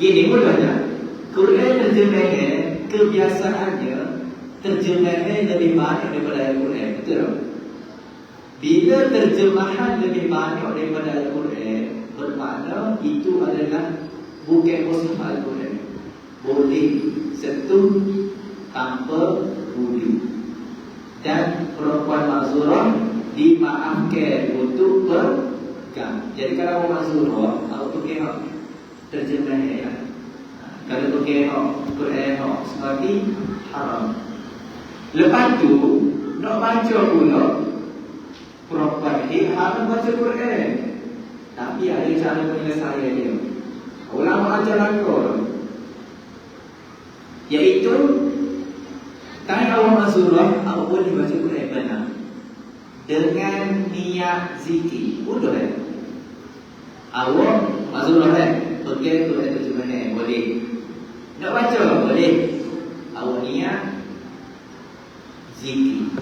Gini mudahnya, Quran terjemahan kebiasaannya terjemahan lebih banyak daripada Al-Quran. Betul tak? Bila terjemahan lebih banyak daripada Al-Quran, bermakna itu adalah bukan mushaf Al-Quran. Boleh sentuh tanpa wudu. Dan perempuan Ma'zurah dimaafkan untuk berpegang. Jadi kalau orang Ma'zurah, kalau pegang terjemahan, kalau pegang Quran seperti haram. Lepas tu nak baca pula, perempuan ini harus baca Quran. Tapi ada cara penyelesaian dia. Ulama ajar langkah, iaitu kalau awak Ma'zurah, awak boleh baca Quran benar dengan niat zikir. Boleh. Awak Ma'zurah pergi Quran terjemahan boleh. Nak baca boleh. zikir.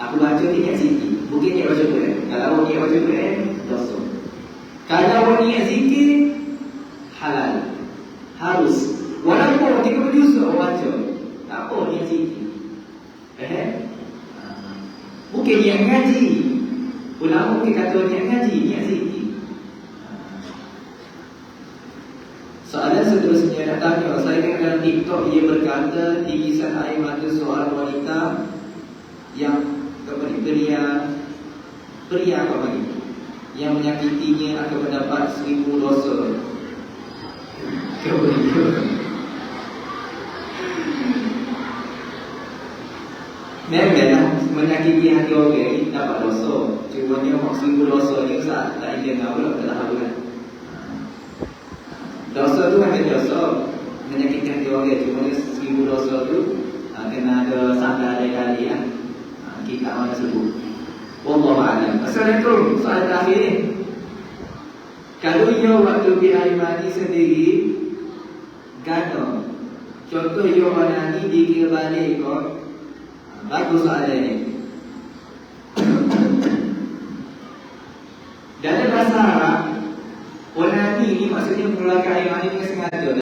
Aku baca ni niat zikir, bukan niat baca Quran. Kalau niat baca Quran, dosa. Kalau niat zikir, halal, harus. Walaupun 30 juz baca, tak apa niat zikir. Bukan niat ngaji. Ulama mungkin kata niat ngaji, niat zikir. Soalan seterusnya datangnya, saya tengok dalam TikTok, ia berkata tinggisan air mata seorang wanita yang pria apa lagi, yang menyakitinya akan mendapat 1000 dosa. Memanglah menyakiti hati orang dapat dosa. Cuma ni maksud 1000 dosa ni Ustaz tak ingin apa tak tahu kan. Dosa tu ada dosa menyakiti hati orang. Cuma ni 1000 dosa tu kena ada sangka dari ya. Kita mana sebut. Wallahu a'lam. Assalamualaikum. Soalan terakhir ni. Kalau ia waktu pergi mandi sendiri gana. Contoh ia orang ni dikira balik kau. Bagus soalan ni. Dalam bahasa Arab, onani ni maksudnya mengeluarkan air mani dengan sengaja.